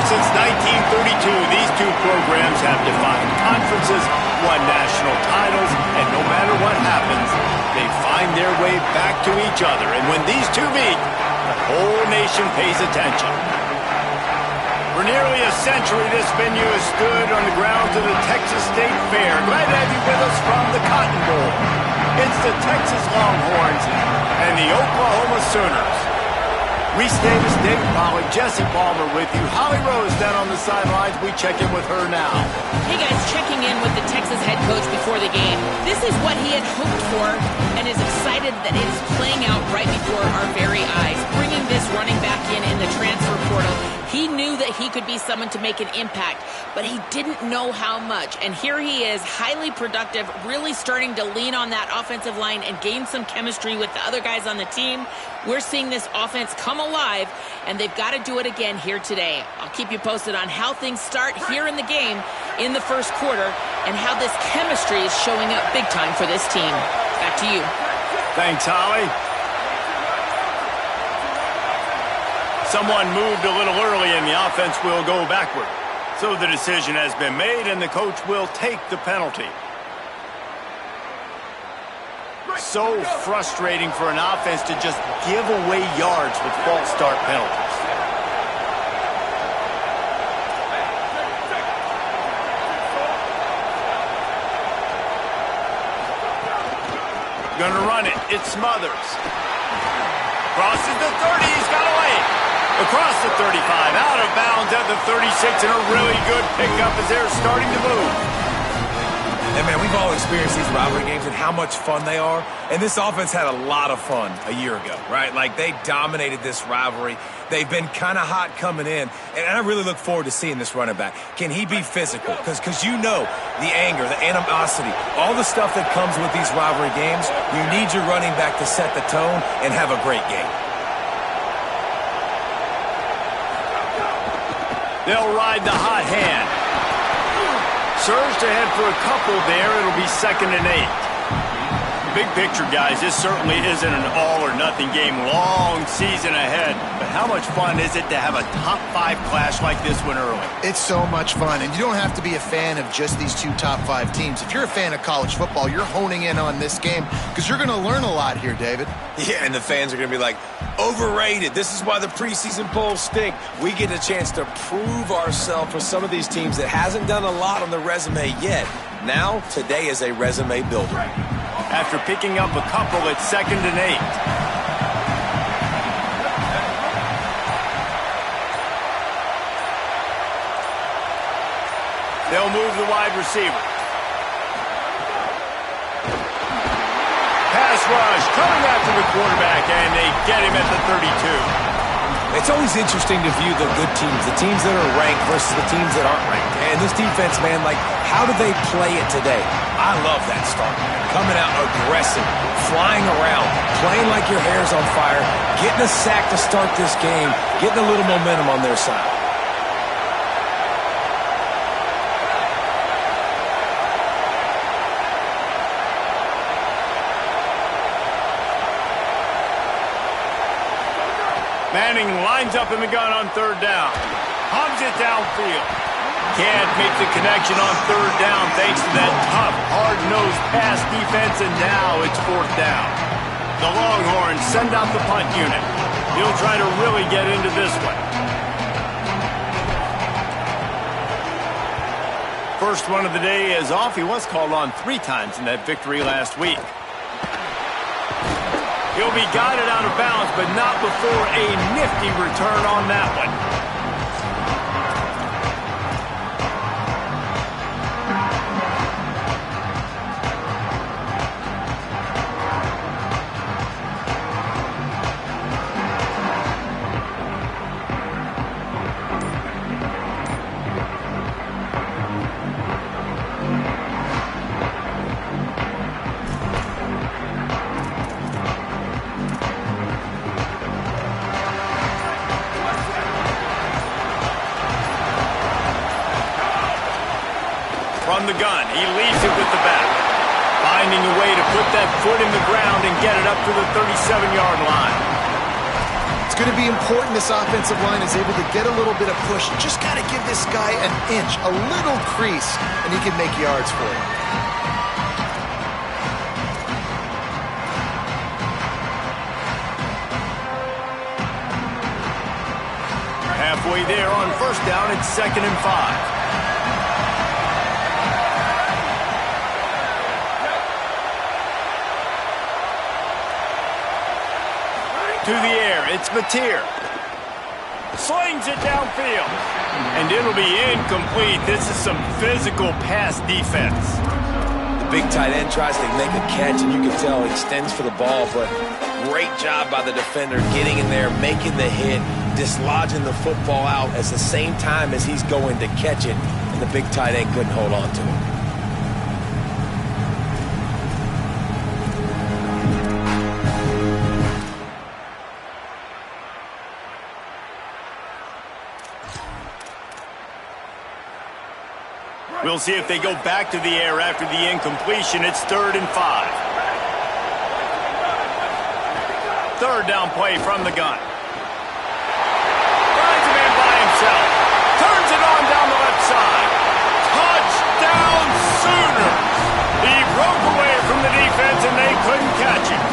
since 1932, these two programs have defined conferences, won national titles, and no matter what happens, they find their way back to each other. And when these two meet, the whole nation pays attention. For nearly a century, this venue has stood on the grounds of the Texas State Fair. Glad to have you with us from the Cotton Bowl. It's the Texas Longhorns and the Oklahoma Sooners. Reese Davis, David Pollack, Jesse Palmer with you. Holly Rose down on the sidelines. We check in with her now. Hey guys, checking in with the Texas head coach before the game. This is what he had hoped for and is excited that it is playing out right before our very eyes. Bringing this running back in the transfer portal, he knew that he could be someone to make an impact, but he didn't know how much. And here he is, highly productive, really starting to lean on that offensive line and gain some chemistry with the other guys on the team. We're seeing this offense come alive, and they've got to do it again here today. I'll keep you posted on how things start here in the game in the first quarter and how this chemistry is showing up big time for this team. Back to you. Thanks, Holly. Someone moved a little early, and the offense will go backward. So the decision has been made, and the coach will take the penalty. So frustrating for an offense to just give away yards with false start penalties. Gonna run it. It's Smothers. Crosses the 30. He's got away. Across the 35. Out of bounds at the 36. And a really good pickup as they're starting to move. And, man, we've all experienced these rivalry games and how much fun they are. And this offense had a lot of fun a year ago, right? Like, they dominated this rivalry. They've been kind of hot coming in. And I really look forward to seeing this running back. Can he be physical? Because you know the anger, the animosity, all the stuff that comes with these rivalry games, you need your running back to set the tone and have a great game. They'll ride the hot hand. Surged ahead for a couple there. It'll be 2nd and 8. Big picture, guys, this certainly isn't an all-or-nothing game. Long season ahead. But how much fun is it to have a top-5 clash like this one early? It's so much fun, and you don't have to be a fan of just these two top-5 teams. If you're a fan of college football, you're honing in on this game because you're going to learn a lot here, David. Yeah, and the fans are going to be like, overrated. This is why the preseason polls stink. We get a chance to prove ourselves for some of these teams that hasn't done a lot on the resume yet. Now, today is a resume builder. After picking up a couple, it's 2nd and 8. They'll move the wide receiver. Pass rush coming after the quarterback, and they get him at the 32. It's always interesting to view the good teams, the teams that are ranked versus the teams that aren't ranked. And this defense, man, like, how do they play it today? I love that start. Coming out aggressive, flying around, playing like your hair's on fire, getting a sack to start this game, getting a little momentum on their side. Manning lines up in the gun on 3rd down. Hogs it downfield. Can't make the connection on 3rd down thanks to that tough, hard-nosed pass defense, and now it's 4th down. The Longhorns send out the punt unit. He'll try to really get into this one. First one of the day is off. He was called on 3 times in that victory last week. He'll be guided out of bounds, but not before a nifty return on that one. From the gun, he leaves it with the back. Finding a way to put that foot in the ground and get it up to the 37-yard line. It's going to be important this offensive line is able to get a little bit of push. Just got to give this guy an inch, a little crease, and he can make yards for you. Halfway there on first down, it's 2nd and 5. To the air, it's Mateer. Slings it downfield. And it'll be incomplete. This is some physical pass defense. The big tight end tries to make a catch, and you can tell he extends for the ball, but great job by the defender getting in there, making the hit, dislodging the football out at the same time as he's going to catch it, and the big tight end couldn't hold on to it. We'll see if they go back to the air after the incompletion. It's 3rd and 5. Third down play from the gun. Finds a man by himself. Turns it on down the left side. Touchdown Sooners! He broke away from the defense and they couldn't catch him.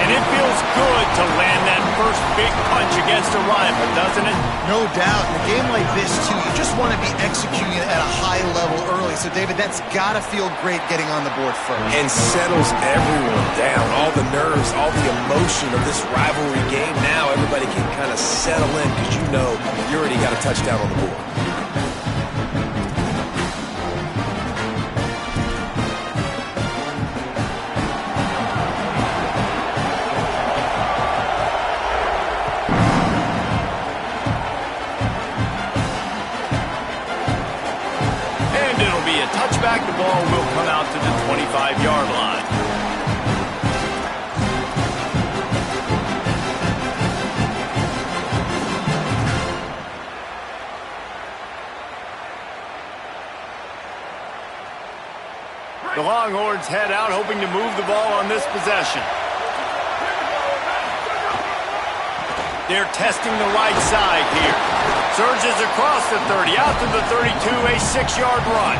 And it feels good to land that first big punch against a rival, doesn't it? No doubt. In a game like this, too, you just want to be executing it at a high level early. So, David, that's got to feel great getting on the board first. And settles everyone down. All the nerves, all the emotion of this rivalry game. Now everybody can kind of settle in because you know you already got a touchdown on the board. Touchback, the ball will come out to the 25-yard line. The Longhorns head out, hoping to move the ball on this possession. They're testing the right side here. Surges across the 30, out to the 32, a 6-yard run.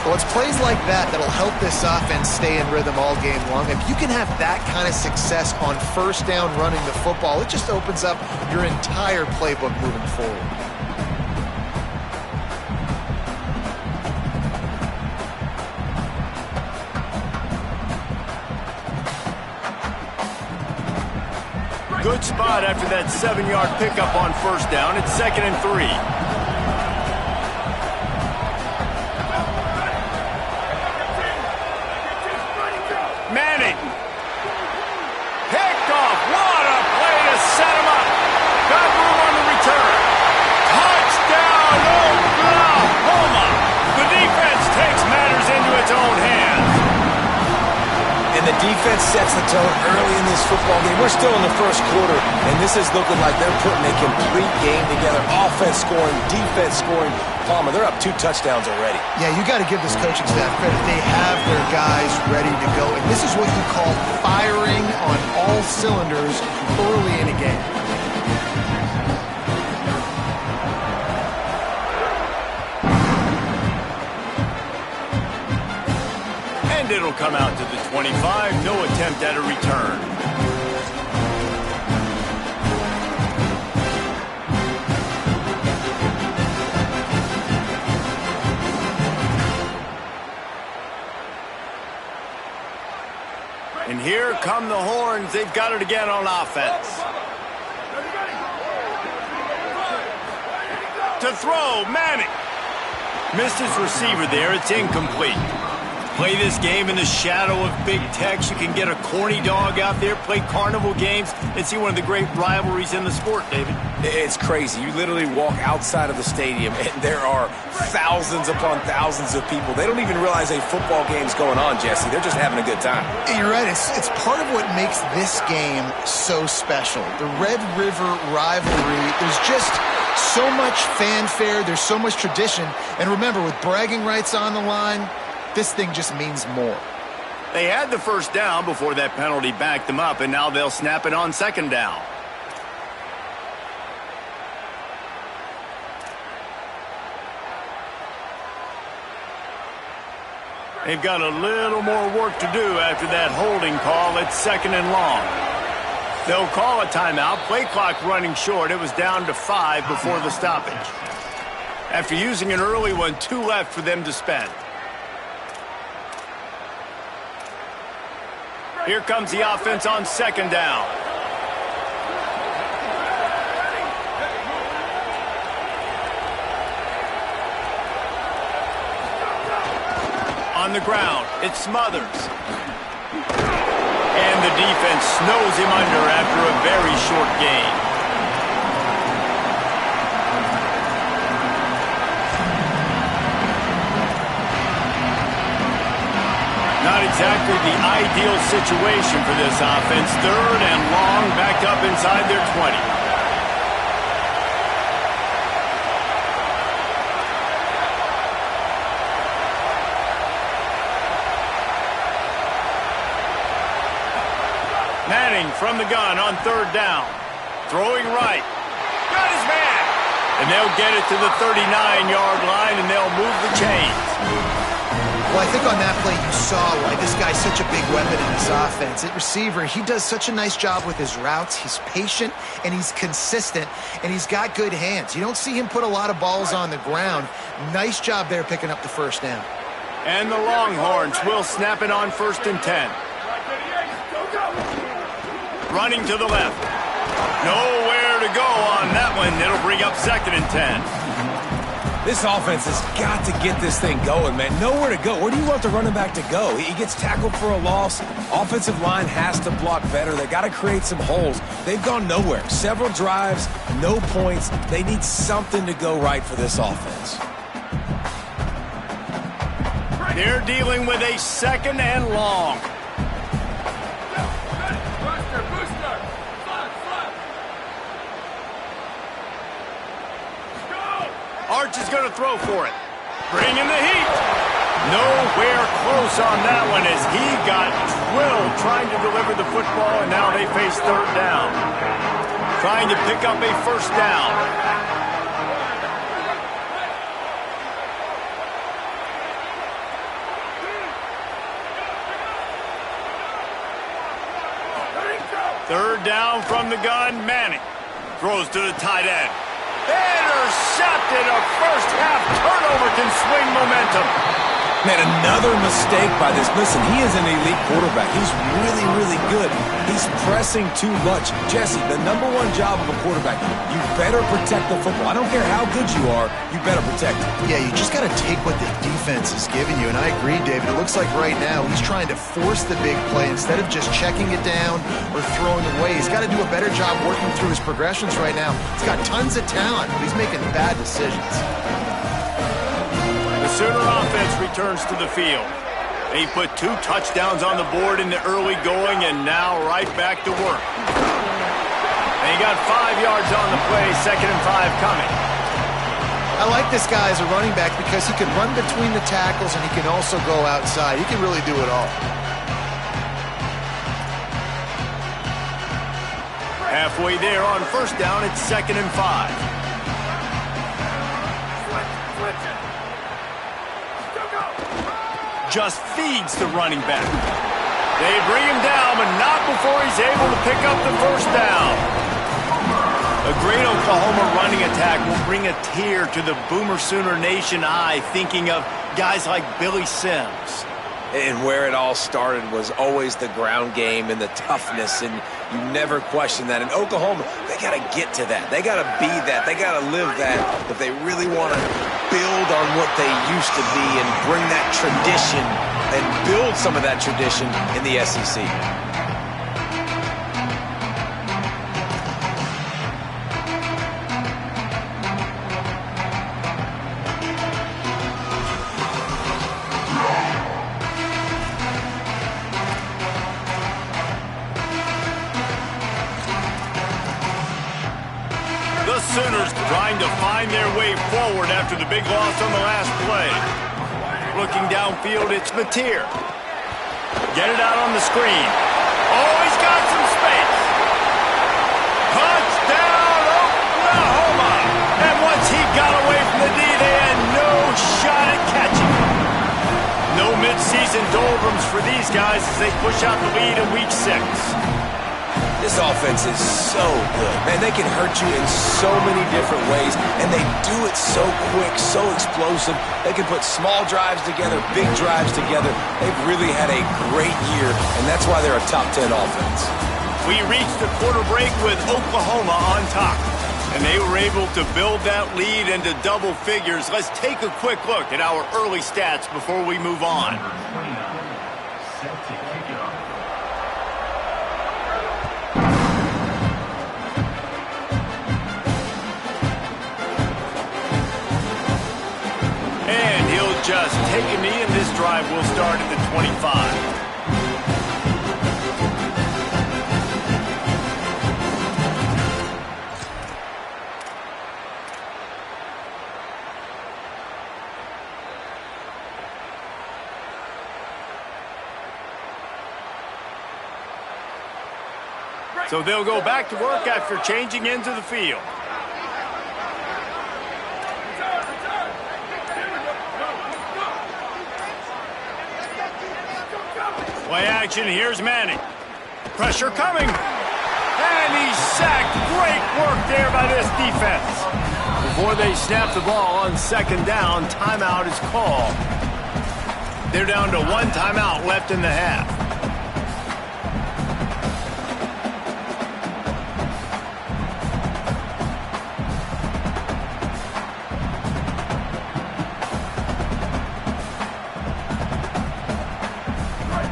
Well, it's plays like that that'll help this offense stay in rhythm all game long. If you can have that kind of success on first down running the football, it just opens up your entire playbook moving forward. Good spot after that 7-yard pickup on first down. It's 2nd and 3. Manning. Picked off. What a play to set him up. Got room on the return. Touchdown, Oklahoma. The defense takes matters into its own hands. And the defense sets the tone early in this football game. We're still in the first quarter, and this is looking like they're putting a complete game together. Offense scoring, defense scoring. Palmer, they're up 2 touchdowns already. Yeah, you got to give this coaching staff credit. They have their guys ready to go. And this is what you call firing on all cylinders early in a game. And it'll come out to the 25. No attempt at a return. And here come the Horns. They've got it again on offense. To throw, Manning. Missed his receiver there. It's incomplete. Play this game in the shadow of Big Tex. You can get a corny dog out there, play carnival games, and see one of the great rivalries in the sport, David. It's crazy. You literally walk outside of the stadium, and there are thousands upon thousands of people. They don't even realize a football game's going on, Jesse. They're just having a good time. You're right. It's part of what makes this game so special. The Red River rivalry, there's just so much fanfare. There's so much tradition. And remember, with bragging rights on the line, this thing just means more. They had the first down before that penalty backed them up, and now they'll snap it on second down. They've got a little more work to do after that holding call. It's second and long. They'll call a timeout. Play clock running short. It was down to 5 before the stoppage. After using an early one, 2 left for them to spend. Here comes the offense on second down. On the ground, it's Smothers. And the defense snows him under after a very short gain. Not exactly the ideal situation for this offense. Third and long, backed up inside their 20. Manning from the gun on third down. Throwing right. Got his man. And they'll get it to the 39-yard line, and they'll move the chains. Well, I think on that play you saw why this guy's such a big weapon in this offense. At receiver, he does such a nice job with his routes. He's patient, and he's consistent, and he's got good hands. You don't see him put a lot of balls on the ground. Nice job there picking up the first down. And the Longhorns will snap it on first and 10. Running to the left. Nowhere to go on that one. It'll bring up second and 10. This offense has got to get this thing going, man. Nowhere to go. Where do you want the running back to go? He gets tackled for a loss. Offensive line has to block better. They got to create some holes. They've gone nowhere. Several drives, no points. They need something to go right for this offense. They're dealing with a second and long. Arch is going to throw for it. Bring in the heat. Nowhere close on that one as he got drilled trying to deliver the football, and now they face third down. Trying to pick up a first down. Third down from the gun. Manning throws to the tight end. Intercepted. A first-half turnover can swing momentum. Man, another mistake by this. Listen, he is an elite quarterback. He's really, really good. He's pressing too much. Jesse, the number one job of a quarterback, you better protect the football. I don't care how good you are, you better protect it. Yeah, you just got to take what the defense is giving you. And I agree, David. It looks like right now he's trying to force the big play instead of just checking it down or throwing away. He's got to do a better job working through his progressions right now. He's got tons of talent, but he's making bad decisions. The Sooner offense returns to the field. They put 2 touchdowns on the board in the early going, and now right back to work. They got 5 yards on the play, second and 5 coming. I like this guy as a running back because he can run between the tackles and he can also go outside. He can really do it all. Halfway there on first down, it's second and 5. Just feeds the running back. They bring him down, but not before he's able to pick up the first down. A great Oklahoma running attack will bring a tear to the Boomer Sooner Nation eye, thinking of guys like Billy Sims. And where it all started was always the ground game and the toughness, and you never question that. And Oklahoma, they got to get to that. They got to be that. They got to live that if they really want to build on what they used to be and bring that tradition and build some of that tradition in the SEC. Sooners trying to find their way forward after the big loss on the last play. Looking downfield, it's Mateer. Get it out on the screen. Oh, he's got some space. Touchdown, Oklahoma. And once he got away from the D, they had no shot at catching him. No midseason doldrums for these guys as they push out the lead in week 6. This offense is so good. Man, they can hurt you in so many different ways, and they do it so quick, so explosive. They can put small drives together, big drives together. They've really had a great year, and that's why they're a top 10 offense. We reached the quarter break with Oklahoma on top, and they were able to build that lead into double figures. Let's take a quick look at our early stats before we move on. Just take a knee, and this drive will start at the 25. So they'll go back to work after changing into the field. Play action, here's Manning. Pressure coming. And he's sacked. Great work there by this defense. Before they snap the ball on second down, timeout is called. They're down to one timeout left in the half.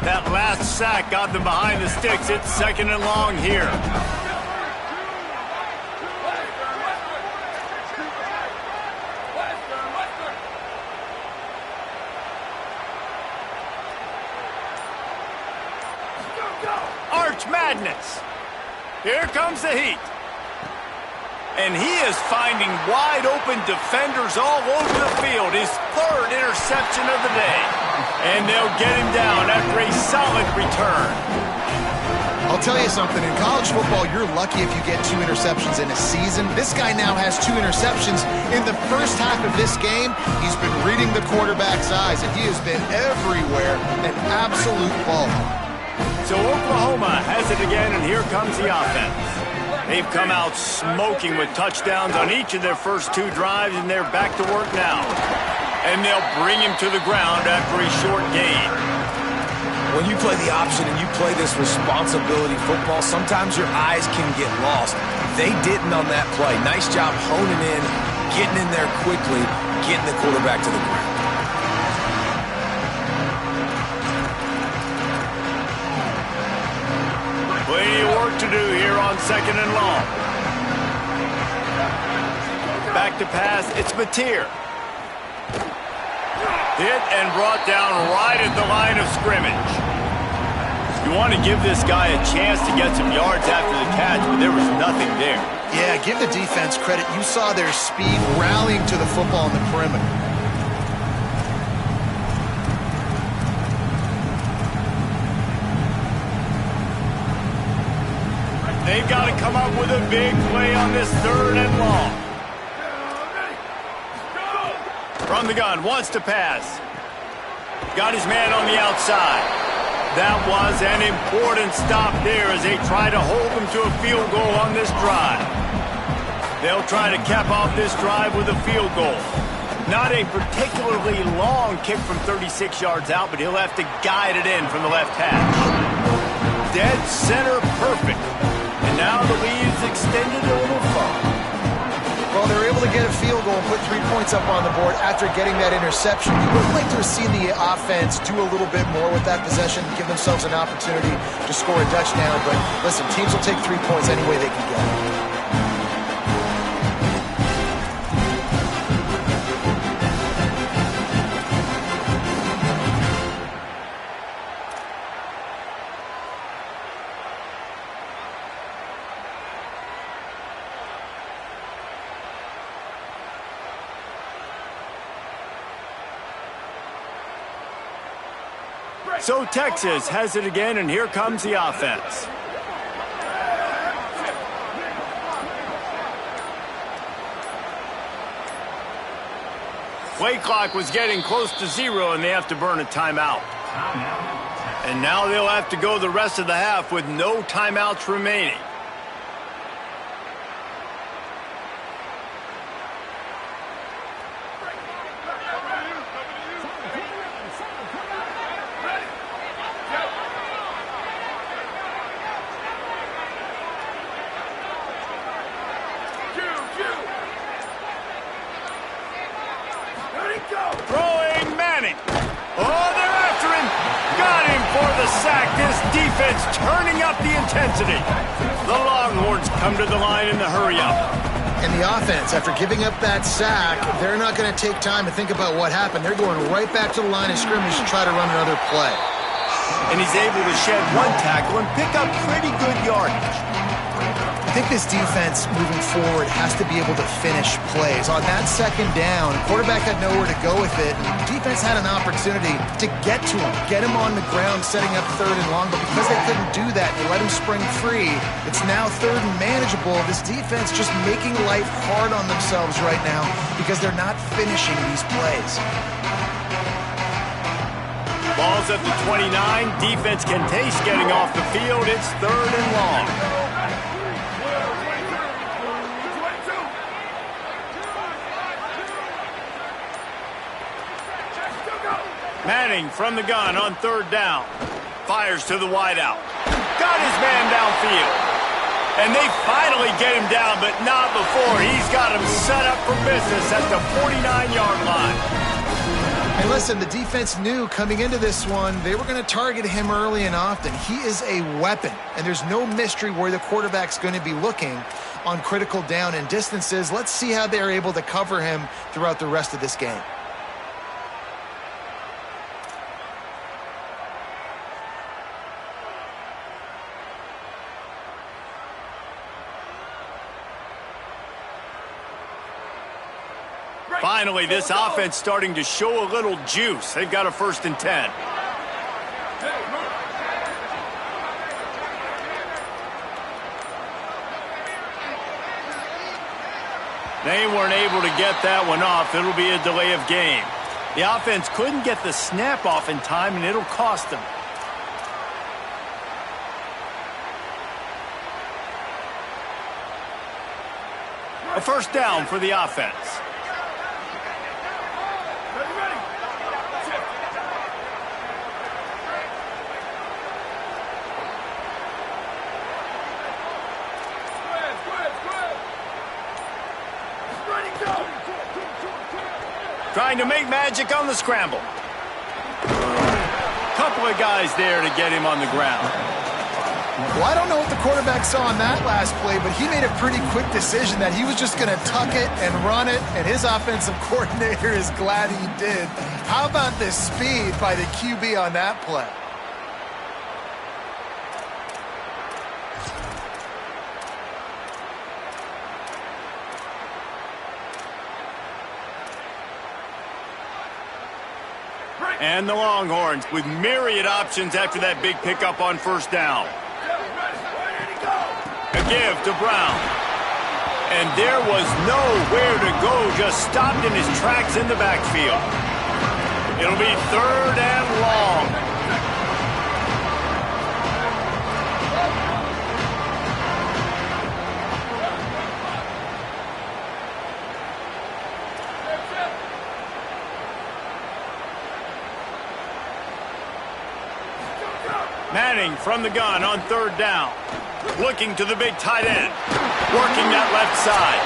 That last sack got them behind the sticks. It's second and long here. Arch Madness. Here comes the heat. And he is finding wide open defenders all over the field. His third interception of the day. And they'll get him down after a solid return. I'll tell you something. In college football, you're lucky if you get 2 interceptions in a season. This guy now has 2 interceptions. In the first half of this game, he's been reading the quarterback's eyes, and he has been everywhere, an absolute ball. So Oklahoma has it again, and here comes the offense. They've come out smoking with touchdowns on each of their first 2 drives, and they're back to work now. And they'll bring him to the ground after a short gain. When you play the option and you play this responsibility football, sometimes your eyes can get lost. They didn't on that play. Nice job honing in, getting in there quickly, getting the quarterback to the ground. Plenty of work to do here on second and long. Back to pass, it's Mateer. Hit and brought down right at the line of scrimmage. You want to give this guy a chance to get some yards after the catch, but there was nothing there. Yeah, give the defense credit. You saw their speed rallying to the football on the perimeter. They've got to come up with a big play on this third and long. From the gun, wants to pass. Got his man on the outside. That was an important stop there as they try to hold them to a field goal on this drive. They'll try to cap off this drive with a field goal. Not a particularly long kick from 36 yards out, but he'll have to guide it in from the left hash. Dead center perfect. And now the lead is extended a little far. Well, they were able to get a field goal and put 3 points up on the board after getting that interception. You would like to have seen the offense do a little bit more with that possession, give themselves an opportunity to score a touchdown. But listen, teams will take 3 points any way they can get it. So Texas has it again, and here comes the offense. Play clock was getting close to 0, and they have to burn a timeout. And now they'll have to go the rest of the half with no timeouts remaining. Throwing Manning. Oh, they're after him. Got him for the sack. This defense turning up the intensity. The Longhorns come to the line in the hurry-up. And the offense, after giving up that sack, they're not going to take time to think about what happened. They're going right back to the line of scrimmage to try to run another play. And he's able to shed one tackle and pick up pretty good yardage. I think this defense moving forward has to be able to finish plays. On that second down, the quarterback had nowhere to go with it. The defense had an opportunity to get to him, get him on the ground, setting up 3rd and long. But because they couldn't do that, they let him spring free. It's now 3rd and manageable. This defense just making life hard on themselves right now because they're not finishing these plays. Ball's at the 29. Defense can taste getting off the field. It's 3rd and long. Manning from the gun on 3rd down. Fires to the wideout. Got his man downfield. And they finally get him down, but not before. He's got him set up for business at the 49-yard line. And listen, the defense knew coming into this one, they were going to target him early and often. He is a weapon, and there's no mystery where the quarterback's going to be looking on critical down and distances. Let's see how they're able to cover him throughout the rest of this game. Finally, this offense starting to show a little juice. They've got a 1st and 10. They weren't able to get that one off. It'll be a delay of game. The offense couldn't get the snap off in time, and it'll cost them. A 1st down for the offense. Trying to make magic on the scramble. Couple of guys there to get him on the ground. Well, I don't know what the quarterback saw on that last play, but he made a pretty quick decision that he was just going to tuck it and run it, and his offensive coordinator is glad he did. How about the speed by the QB on that play? And the Longhorns with myriad options after that big pickup on 1st down. A give to Brown. And there was nowhere to go, just stopped in his tracks in the backfield. It'll be 3rd and long. Manning from the gun on 3rd down. Looking to the big tight end. Working that left side.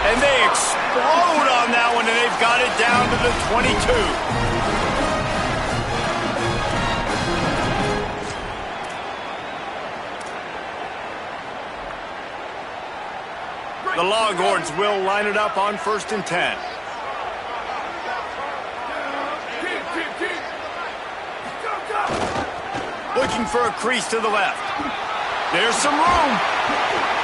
And they explode on that one, and they've got it down to the 22. The Longhorns will line it up on 1st and 10. Looking for a crease to the left. There's some room.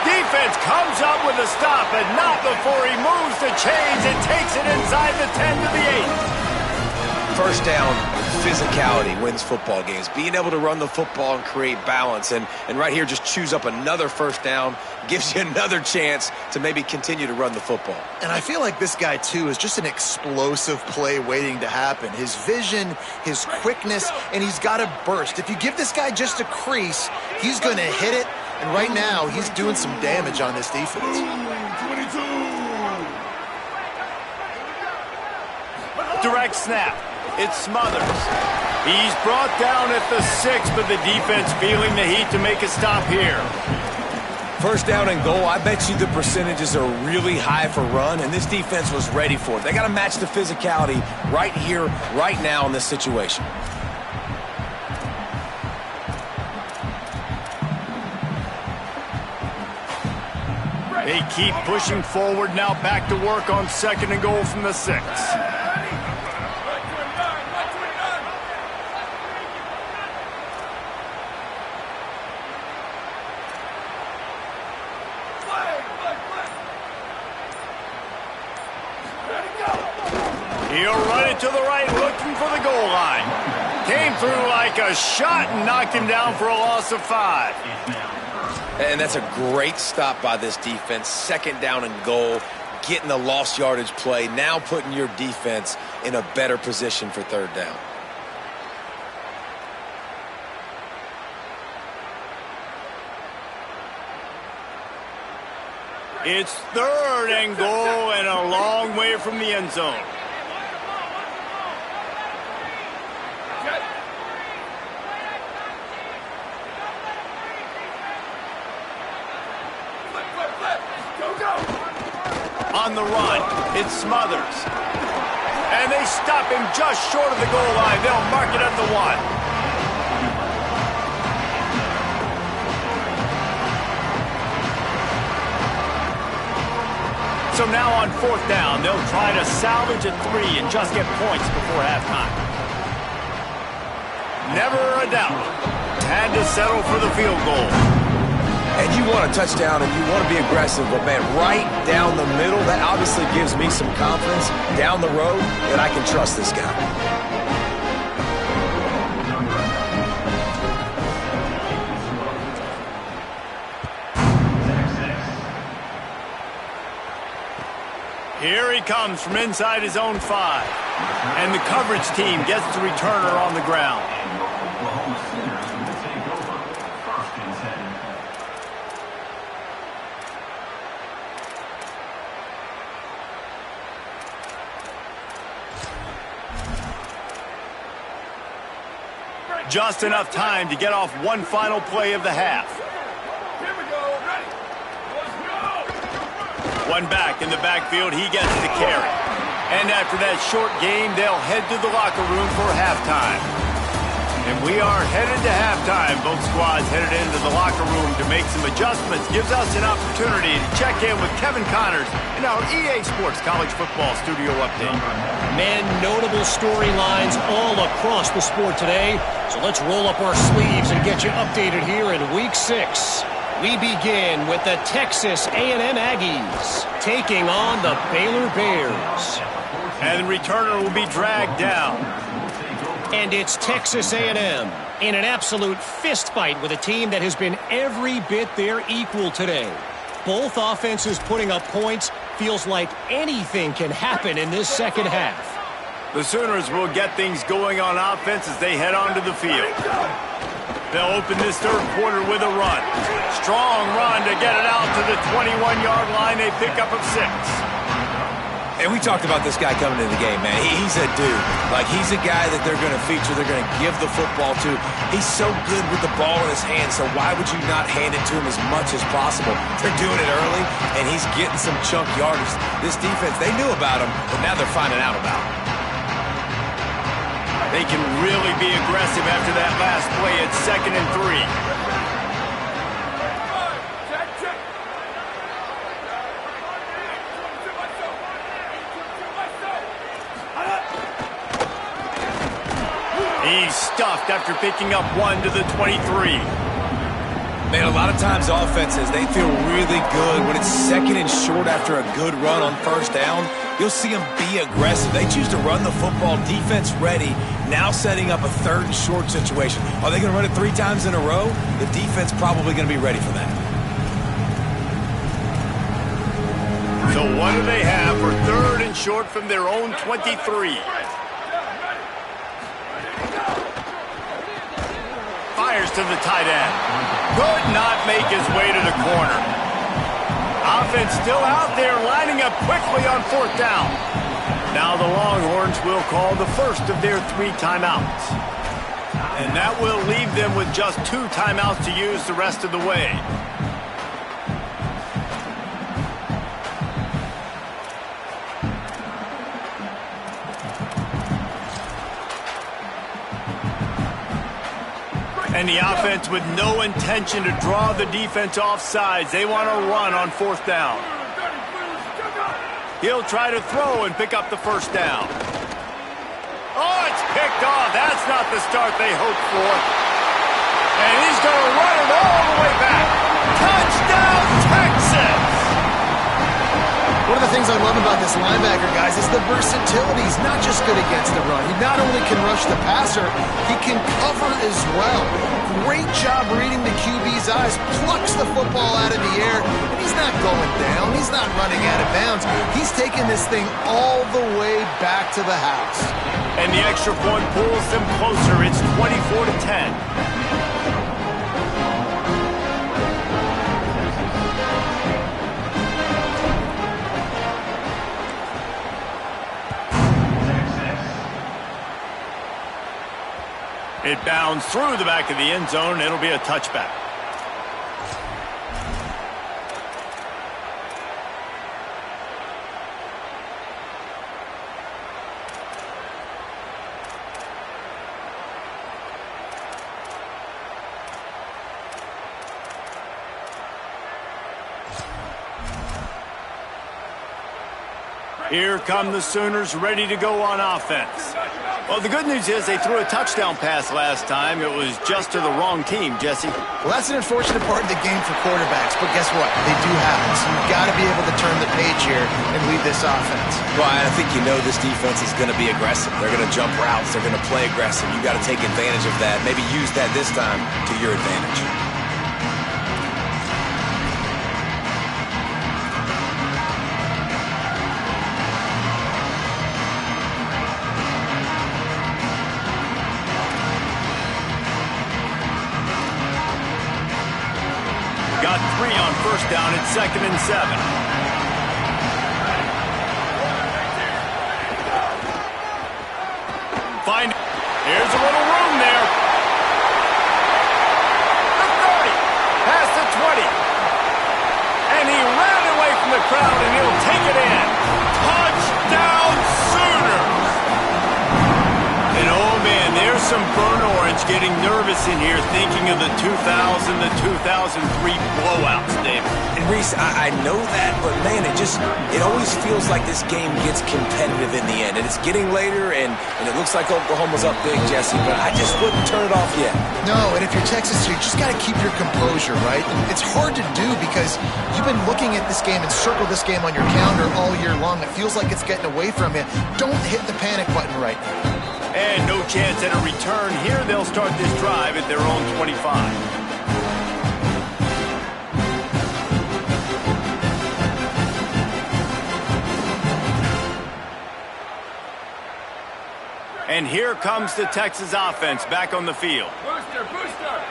Defense comes up with a stop, and not before he moves the chains and takes it inside the 10 to the 8. 1st down, physicality wins football games. Being able to run the football and create balance. And right here, just choose up another first down, gives you another chance to maybe continue to run the football. And I feel like this guy, too, is just an explosive play waiting to happen. His vision, his quickness, and he's got a burst. If you give this guy just a crease, he's going to hit it. And right now, he's doing some damage on this defense. 22. Direct snap. It's Smothers. He's brought down at the 6, but the defense feeling the heat to make a stop here. First down and goal, I bet you the percentages are really high for run, and this defense was ready for it. They got to match the physicality right here, right now in this situation. They keep pushing forward now, back to work on second and goal from the 6. He'll run it to the right, looking for the goal line. Came through like a shot and knocked him down for a loss of 5. And that's a great stop by this defense. Second down and goal, getting the lost yardage play, now putting your defense in a better position for third down. It's third and goal and a long way from the end zone. On the run, it's Smothers. And they stop him just short of the goal line. They'll mark it at the 1. So now on fourth down, they'll try to salvage a 3 and just get points before halftime. Never a doubt. Had to settle for the field goal. And you want a touchdown and you want to be aggressive, but man, right down the middle, that obviously gives me some confidence down the road that I can trust this guy. Here he comes from inside his own 5. And the coverage team gets the returner on the ground. Just enough time to get off one final play of the half. Here we go. Ready. Let's go. One back in the backfield, he gets the carry. And after that short game, they'll head to the locker room for halftime. And we are headed to halftime. Both squads headed into the locker room to make some adjustments. Gives us an opportunity to check in with Kevin Connors in our EA Sports College Football Studio Update. Man, notable storylines all across the sport today. So let's roll up our sleeves and get you updated here in Week 6. We begin with the Texas A&M Aggies taking on the Baylor Bears. And the returner will be dragged down. And it's Texas A&M in an absolute fist fight with a team that has been every bit their equal today. Both offenses putting up points. Feels like anything can happen in this second half. The Sooners will get things going on offense as they head onto the field. They'll open this third quarter with a run. Strong run to get it out to the 21-yard line. They pick up of 6. And we talked about this guy coming into the game, man. He's a dude. Like, he's a guy that they're going to feature, they're going to give the football to. He's so good with the ball in his hands, so why would you not hand it to him as much as possible? They're doing it early, and he's getting some chunk yardage. This defense, they knew about him, but now they're finding out about him. They can really be aggressive after that last play at 2nd and 3. He's stuffed after picking up 1 to the 23. Man, a lot of times offenses, they feel really good when it's 2nd and short after a good run on 1st down. You'll see them be aggressive. They choose to run the football, defense ready, now setting up a 3rd and short situation. Are they going to run it 3 times in a row? The defense probably going to be ready for that. So what do they have for 3rd and short from their own 23? Fires to the tight end. Could not make his way to the corner. Offense still out there lining up quickly on 4th down. Now the Longhorns will call the first of their 3 timeouts. And that will leave them with just 2 timeouts to use the rest of the way. And the offense with no intention to draw the defense off sides. They want to run on 4th down. He'll try to throw and pick up the 1st down. Oh, it's picked off. That's not the start they hoped for. And he's going to run it all the way back. Touchdown, Texas! One of the things I love about this linebacker, guys, is the versatility. He's not just good against the run. He not only can rush the passer, he can cover as well. Great job reading the QB's eyes, plucks the football out of the air, and he's not going down. He's not running out of bounds. He's taking this thing all the way back to the house. And the extra point pulls them closer. It's 24-10. It bounds through the back of the end zone. It'll be a touchback. Here come the Sooners ready to go on offense. Well, the good news is they threw a touchdown pass last time. It was just to the wrong team, Jesse. Well, that's an unfortunate part of the game for quarterbacks, but guess what? They do have it, so you've got to be able to turn the page here and lead this offense. Well, I think you know this defense is going to be aggressive. They're going to jump routes. They're going to play aggressive. You've got to take advantage of that. Maybe use that this time to your advantage. Got 3 on 1st down at 2nd and 7. Here's a little room there. The 30, past the 20. And he ran away from the crowd, and he'll take it in. Touchdown, Sooners! And oh man, there's some burn orange getting nervous in here, thinking of the 2000 to 2003 blowouts, David. And Reese, I know that, but man, it always feels like this game gets competitive in the end. And it's getting later, and it looks like Oklahoma's up big, Jesse, but I just wouldn't turn it off yet. No, and if you're Texas, you just got to keep your composure, right? It's hard to do because you've been looking at this game and circled this game on your calendar all year long. It feels like it's getting away from you. Don't hit the panic button right now. And no chance at a return here. They'll start this drive at their own 25. And here comes the Texas offense back on the field. Booster, booster.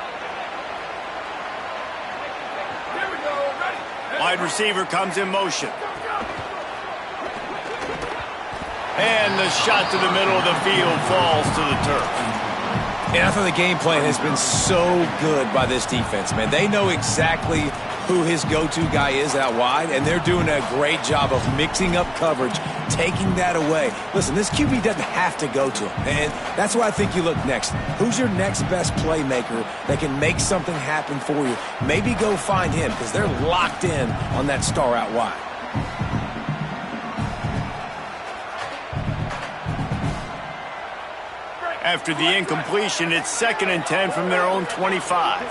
Here we go. Ready. Wide receiver comes in motion. And the shot to the middle of the field falls to the turf. And I thought the game plan has been so good by this defense, man. They know exactly who his go-to guy is out wide, and they're doing a great job of mixing up coverage, taking that away. Listen, this QB doesn't have to go to him, and that's why I think you look next. Who's your next best playmaker that can make something happen for you? Maybe go find him, because they're locked in on that star out wide. After the incompletion, it's 2nd and 10 from their own 25.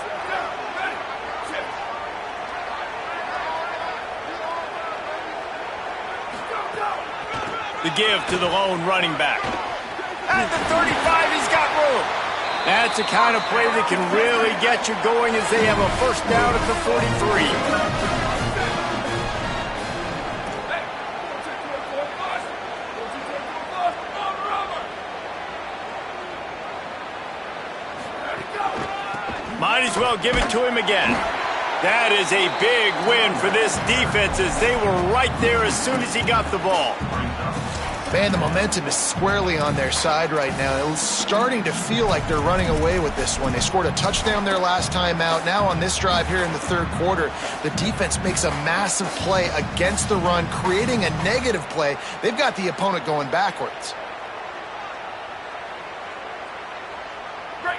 The give to the lone running back. At the 35, he's got room. That's the kind of play that can really get you going as they have a first down at the 43. Might as well give it to him again. That is a big win for this defense as they were right there as soon as he got the ball. Man, the momentum is squarely on their side right now. It's starting to feel like they're running away with this one. They scored a touchdown their last time out. Now on this drive here in the third quarter, the defense makes a massive play against the run, creating a negative play. They've got the opponent going backwards.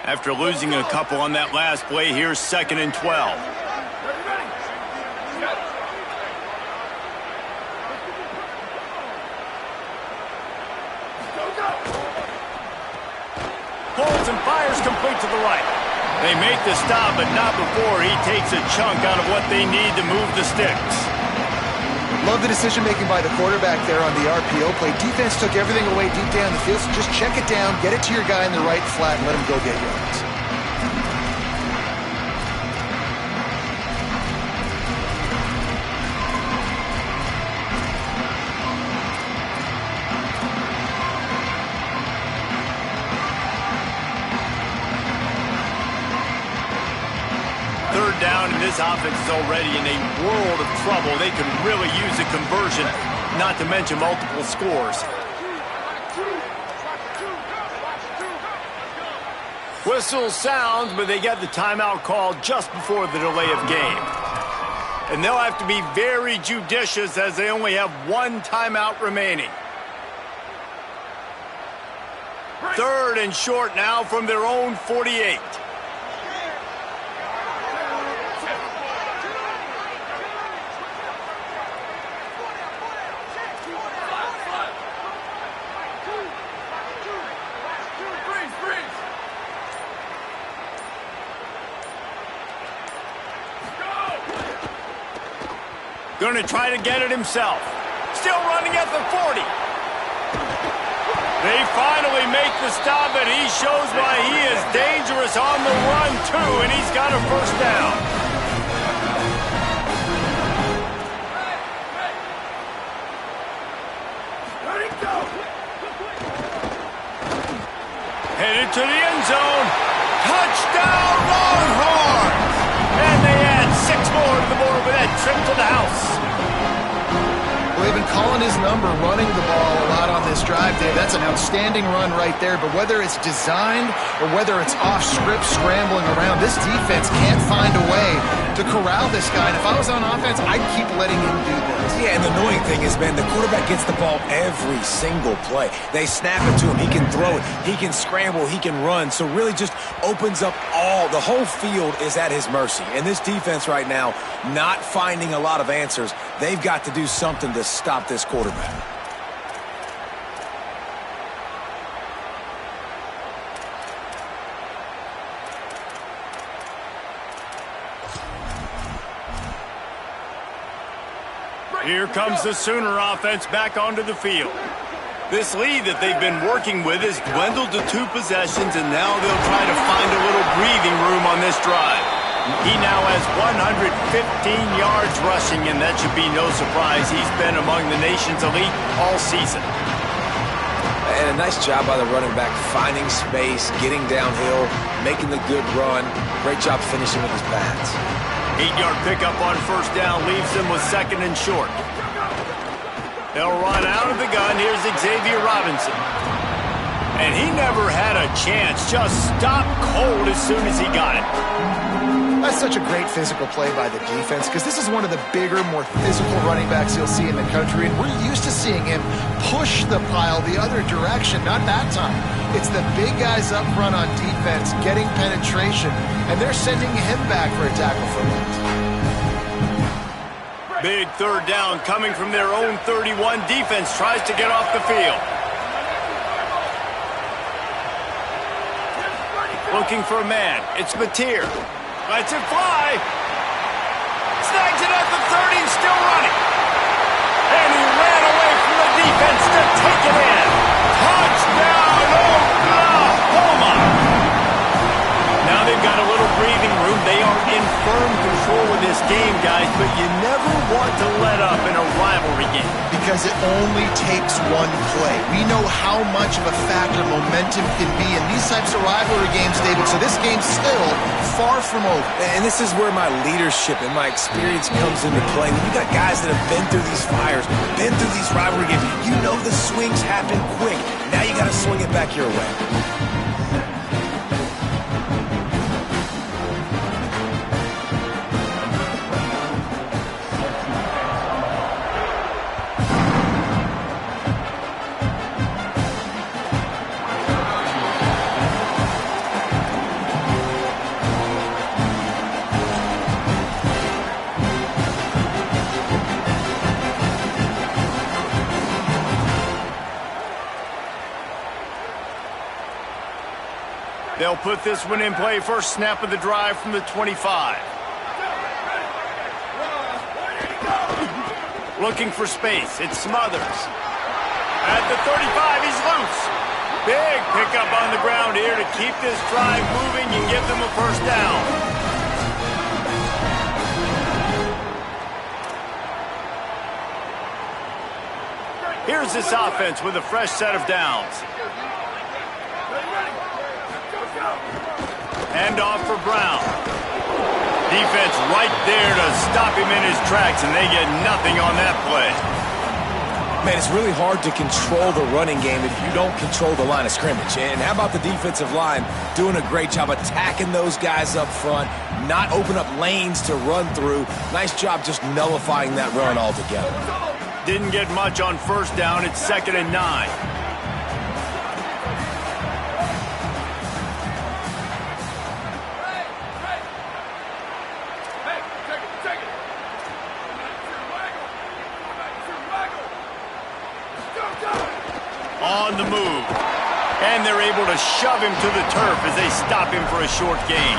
After losing a couple on that last play, here's 2nd and 12. Pulls and fires complete to the right. They make the stop, but not before he takes a chunk out of what they need to move the sticks. Love the decision-making by the quarterback there on the RPO play. Defense took everything away deep down the field, so just check it down, get it to your guy in the right flat, and let him go get yards. Third down, and this offense is already in a world of trouble. They can really use a conversion, not to mention multiple scores. Whistle sounds, but they get the timeout called just before the delay of game. And they'll have to be very judicious as they only have one timeout remaining. Third and short now from their own 48. Going to try to get it himself. Still running at the 40. They finally make the stop, and he shows why he is dangerous on the run, too, and he's got a first down. Headed to the end zone. Touchdown, Longhorns! And they add 6 more to the board with that trip to the house. Well, they've been calling his number, running the ball a lot on this drive, Dave. That's an outstanding run right there. But whether it's designed or whether it's off script, scrambling around, this defense can't find a way to corral this guy. And if I was on offense, I'd keep letting him do this. Yeah, and the annoying thing is, man, the quarterback gets the ball every single play. They snap it to him. He can throw it. He can scramble. He can run. So really just opens up the whole field is at his mercy. And this defense right now, not finding a lot of answers. They've got to do something to stop this quarterback. Here comes the Sooner offense back onto the field. This lead that they've been working with has dwindled to 2 possessions, and now they'll try to find a little breathing room on this drive. He now has 115 yards rushing, and that should be no surprise. He's been among the nation's elite all season. And a nice job by the running back, finding space, getting downhill, making the good run. Great job finishing with his pads. 8-yard pickup on first down leaves them with 2nd and short. They'll run out of the gun. Here's Xavier Robinson. And he never had a chance. Just stopped cold as soon as he got it. That's such a great physical play by the defense because this is one of the bigger, more physical running backs you'll see in the country, and we're used to seeing him push the pile the other direction. Not that time. It's the big guys up front on defense getting penetration, and they're sending him back for a tackle for loss. Big third down coming from their own 31. Defense tries to get off the field. Looking for a man. It's Mateer. Lets it fly. Snags it at the 30 and still running. And he ran away from the defense to take close game, guys, but you never want to let up in a rivalry game. Because it only takes one play. We know how much of a factor momentum can be in these types of rivalry games, David, so this game's still far from over. And this is where my leadership and my experience comes into play. When you got guys that have been through these fires, been through these rivalry games, you know the swings happen quick. Now you got to swing it back your way. They'll put this one in play. First snap of the drive from the 25. Looking for space. It's Smothers. At the 35, he's loose. Big pickup on the ground here to keep this drive moving and give them a first down. Here's this offense with a fresh set of downs. Hand off for Brown. Defense right there to stop him in his tracks, and they get nothing on that play. Man, it's really hard to control the running game if you don't control the line of scrimmage. And how about the defensive line doing a great job attacking those guys up front, not open up lanes to run through. Nice job just nullifying that run altogether. Didn't get much on first down. It's 2nd and 9. On the move. And they're able to shove him to the turf as they stop him for a short gain.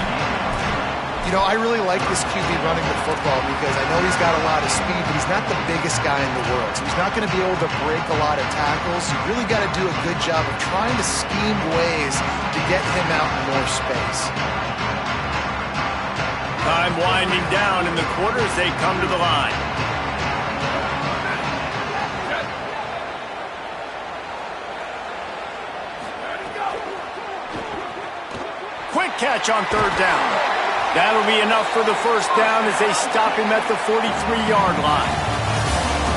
You know, I really like this QB running the football because I know he's got a lot of speed, but he's not the biggest guy in the world. So he's not going to be able to break a lot of tackles. You really got to do a good job of trying to scheme ways to get him out in more space. Time winding down in the quarter as they come to the line. Quick catch on 3rd down. That'll be enough for the first down as they stop him at the 43-yard line.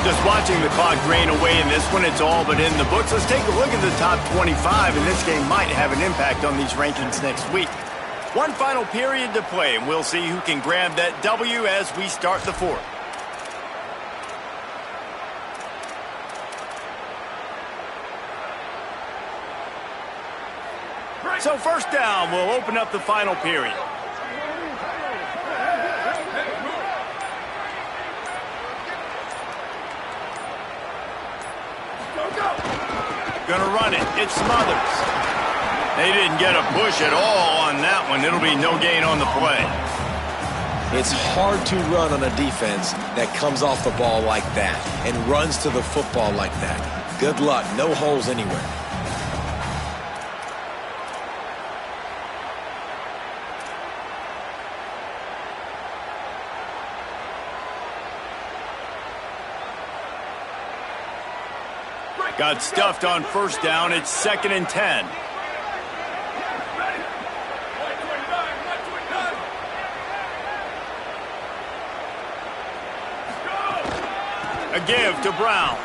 Just watching the clock drain away in this one, it's all but in the books. Let's take a look at the top 25, and this game might have an impact on these rankings next week. One final period to play, and we'll see who can grab that W as we start the 4th. So first down will open up the final period. Gonna run it. It's Smothers. They didn't get a push at all on that one. It'll be no gain on the play. It's hard to run on a defense that comes off the ball like that and runs to the football like that. Good luck. No holes anywhere. Got stuffed on first down. It's 2nd and 10. A give to Brown.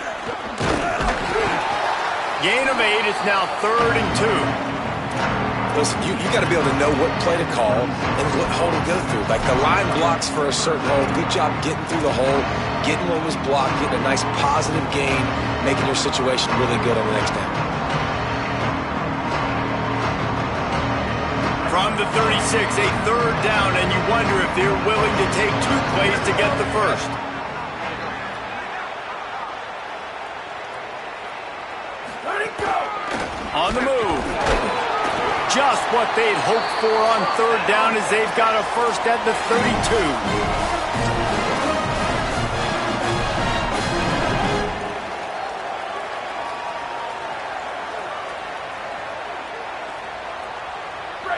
Gain of 8. It's now 3rd and 2. Listen, you got to be able to know what play to call and what hole to go through. Like the line blocks for a certain hole. Good job getting through the hole, getting what was blocked, getting a nice positive gain, making your situation really good on the next down. From the 36, a 3rd down, and you wonder if they're willing to take 2 plays to get the first. On the move. Just what they'd hoped for on 3rd down as they've got a first at the 32.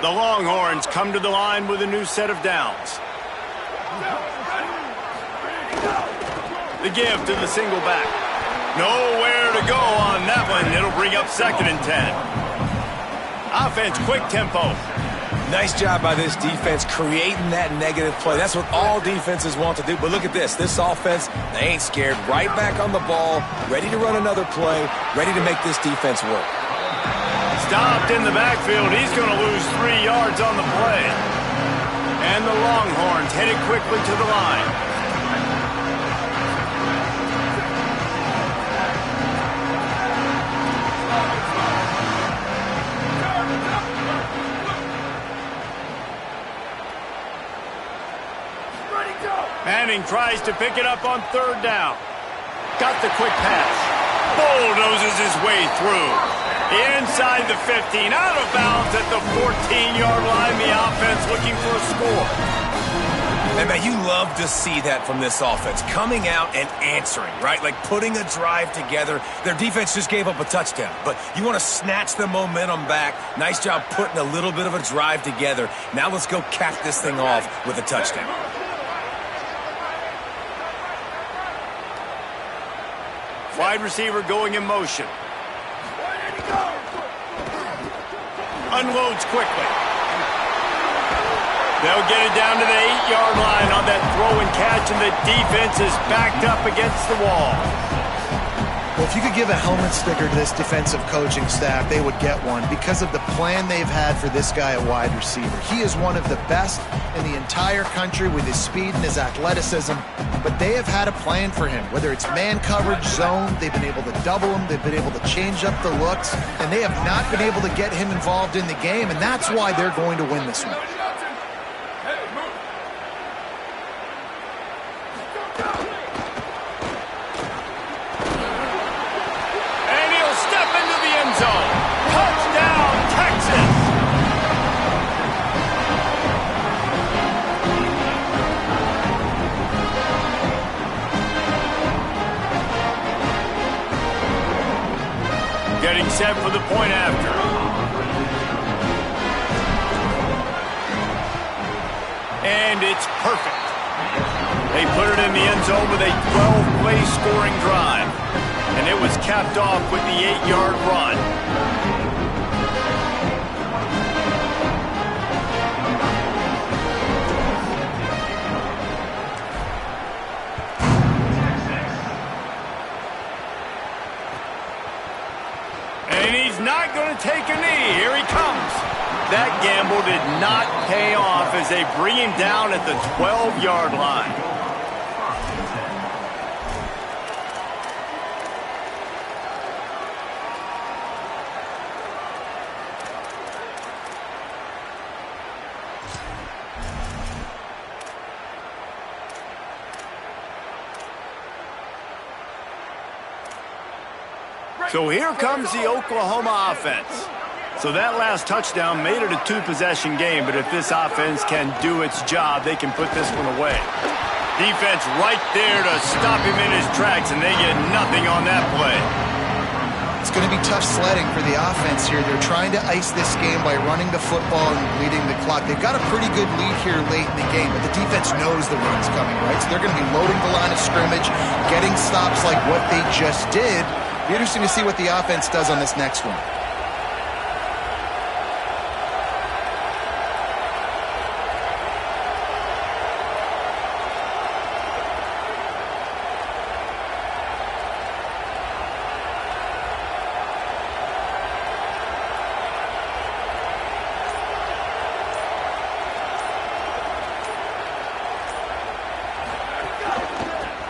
The Longhorns come to the line with a new set of downs. The give to the single back. Nowhere to go on that one. It'll bring up 2nd and 10. Offense, quick tempo. Nice job by this defense creating that negative play. That's what all defenses want to do. But look at this. This offense, they ain't scared. Right back on the ball, ready to run another play, ready to make this defense work. Stopped in the backfield. He's going to lose 3 yards on the play. And the Longhorns headed quickly to the line. Manning tries to pick it up on 3rd down. Got the quick pass. Bulldozes his way through. Inside the 15. Out of bounds at the 14-yard line. The offense looking for a score. And man, you love to see that from this offense. Coming out and answering, right? Like putting a drive together. Their defense just gave up a touchdown. But you want to snatch the momentum back. Nice job putting a little bit of a drive together. Now let's go cap this thing off with a touchdown. Wide receiver going in motion. Unloads quickly. They'll get it down to the 8-yard line on that throw and catch, and the defense is backed up against the wall. Well, if you could give a helmet sticker to this defensive coaching staff, they would get one because of the plan they've had for this guy at wide receiver. He is one of the best in the entire country with his speed and his athleticism, but they have had a plan for him. Whether it's man coverage, zone, they've been able to double him, they've been able to change up the looks, and they have not been able to get him involved in the game, and that's why they're going to win this one. Getting set for the point after. And it's perfect. They put it in the end zone with a 12-play scoring drive. And it was capped off with the 8-yard run. Not going to take a knee. Here he comes. That gamble did not pay off as they bring him down at the 12-yard line. So here comes the Oklahoma offense. So that last touchdown made it a 2-possession game, but if this offense can do its job, they can put this one away. Defense right there to stop him in his tracks, and they get nothing on that play. It's going to be tough sledding for the offense here. They're trying to ice this game by running the football and bleeding the clock. They've got a pretty good lead here late in the game, but the defense knows the run's coming, right? So they're going to be loading the line of scrimmage, getting stops like what they just did. Be interesting to see what the offense does on this next one.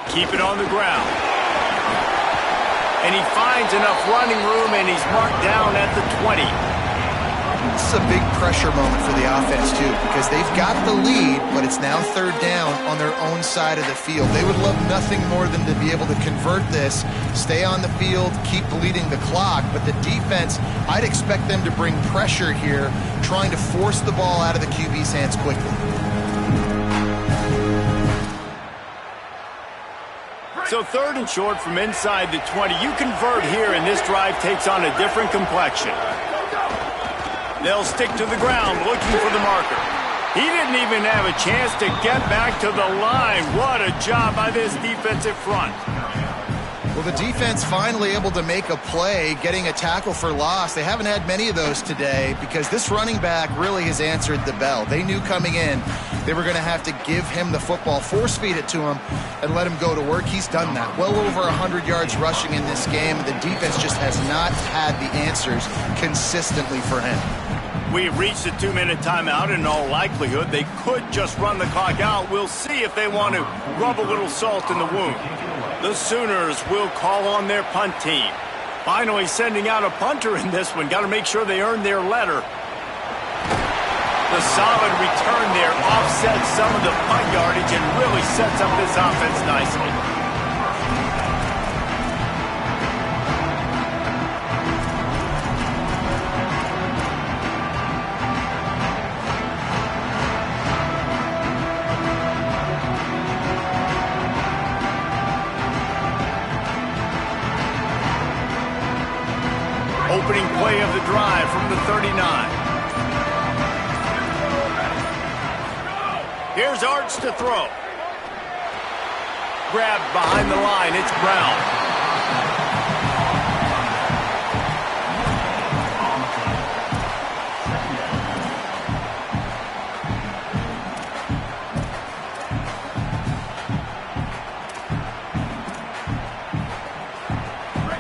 Keep it on the ground. And he finds enough running room, and he's marked down at the 20. This is a big pressure moment for the offense, too, because they've got the lead, but it's now 3rd down on their own side of the field. They would love nothing more than to be able to convert this, stay on the field, keep bleeding the clock, but the defense, I'd expect them to bring pressure here, trying to force the ball out of the QB's hands quickly. So 3rd and short from inside the 20. You convert here, and this drive takes on a different complexion. They'll stick to the ground looking for the marker. He didn't even have a chance to get back to the line. What a job by this defensive front. Well, the defense finally able to make a play, getting a tackle for loss. They haven't had many of those today because this running back really has answered the bell. They knew coming in they were going to have to give him the football, force feed it to him, and let him go to work. He's done that. Well over 100 yards rushing in this game. The defense just has not had the answers consistently for him. We've reached a 2-minute timeout. In all likelihood, they could just run the clock out. We'll see if they want to rub a little salt in the wound. The Sooners will call on their punt team. Finally sending out a punter in this one. Got to make sure they earn their letter. The solid return there offsets some of the punt yardage and really sets up this offense nicely. Opening play of the drive from the 39. Here's Arch to throw. Grabbed behind the line. It's Brown.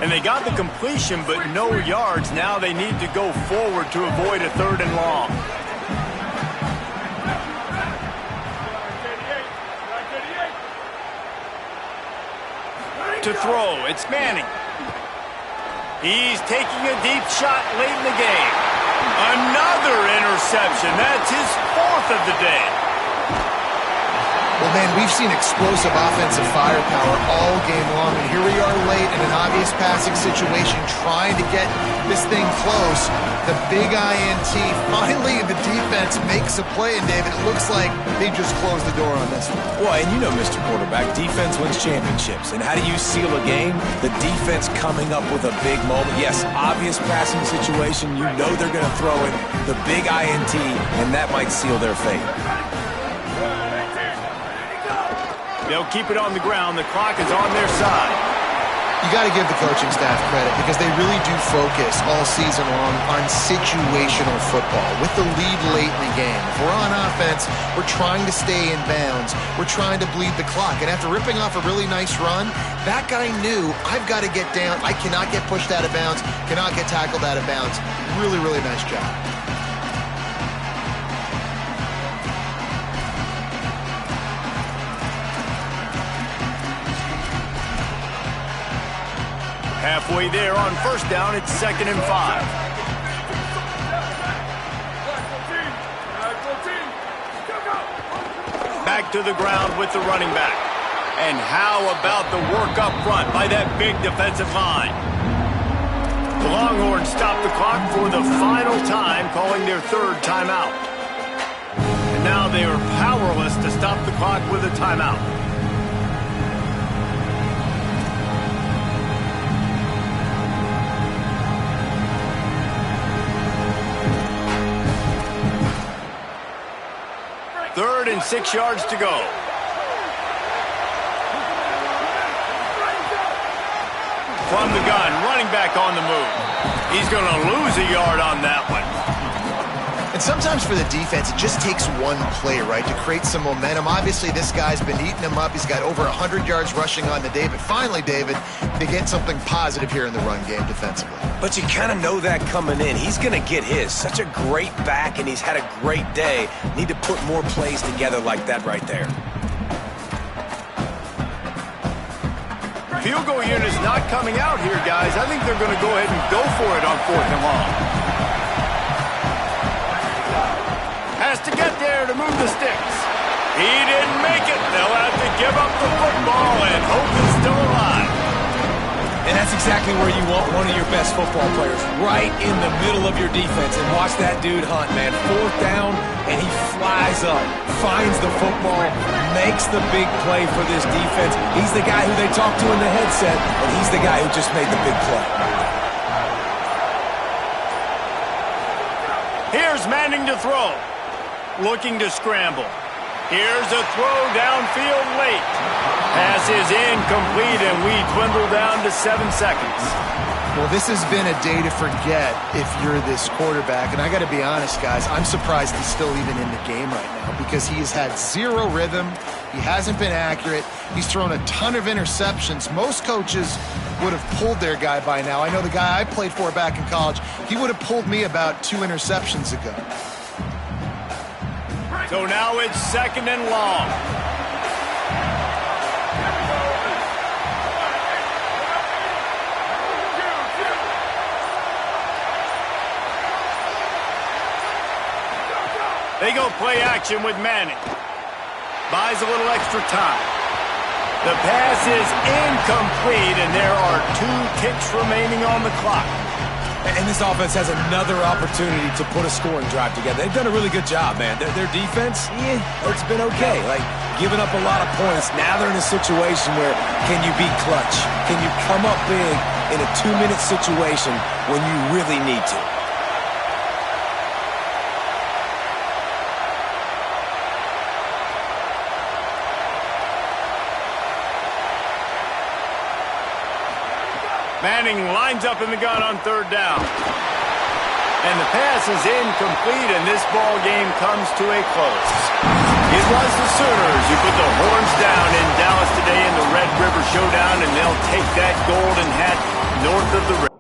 And they got the completion, but no yards. Now they need to go forward to avoid a 3rd and long. To throw, it's Manning. He's taking a deep shot late in the game. Another interception. That's his 4th of the day. Well, man, we've seen explosive offensive firepower all game long, and here we are late in an obvious passing situation trying to get this thing close. The big INT, finally the defense makes a play, and David, it looks like they just closed the door on this one. Well, and you know, Mr. Quarterback, defense wins championships. And how do you seal a game? The defense coming up with a big moment. Yes, obvious passing situation. You know they're going to throw it. The big INT, and that might seal their fate. They'll keep it on the ground. The clock is on their side. You got to give the coaching staff credit because they really do focus all season long on situational football with the lead late in the game. If we're on offense, we're trying to stay in bounds. We're trying to bleed the clock. And after ripping off a really nice run, that guy knew, I've got to get down. I cannot get pushed out of bounds, cannot get tackled out of bounds. Really, really nice job. Halfway there on 1st down, it's 2nd and 5. Back to the ground with the running back. And how about the work up front by that big defensive line? The Longhorns stop the clock for the final time, calling their 3rd timeout. And now they are powerless to stop the clock with a timeout. Third and 6 yards to go. From the gun, running back on the move. He's going to lose a yard on that one. And sometimes for the defense, it just takes one play, right, to create some momentum. Obviously, this guy's been eating him up. He's got over 100 yards rushing on the day. But finally, David, they get something positive here in the run game defensively. But you kind of know that coming in. He's going to get his. Such a great back, and he's had a great day. Need to put more plays together like that right there. Field goal unit's not coming out here, guys. I think they're going to go ahead and go for it on 4th and long. Has to get there to move the sticks. He didn't make it. They'll have to give up the football, and hope is still alive. And that's exactly where you want one of your best football players, right in the middle of your defense. And watch that dude hunt, man. 4th down, and he flies up, finds the football, makes the big play for this defense. He's the guy who they talk to in the headset, and he's the guy who just made the big play. Here's Manning to throw. looking to scramble. Here's a throw downfield late. Pass is incomplete, and we dwindle down to 7 seconds. Well, this has been a day to forget if you're this quarterback. And I got to be honest, guys, I'm surprised he's still even in the game right now because he has had zero rhythm. He hasn't been accurate. He's thrown a ton of interceptions. Most coaches would have pulled their guy by now. I know the guy I played for back in college, he would have pulled me about 2 interceptions ago. So now it's 2nd and long. They go play action with Manning. Buys a little extra time. The pass is incomplete, and there are 2 ticks remaining on the clock. And this offense has another opportunity to put a scoring drive together. They've done a really good job, man. Their defense, it's been okay. Like, giving up a lot of points. Now they're in a situation where can you be clutch? Can you come up big in a 2-minute situation when you really need to? Manning lines up in the gun on 3rd down. And the pass is incomplete, and this ball game comes to a close. It was the Sooners who put the horns down in Dallas today in the Red River Showdown, and they'll take that golden hat north of the river.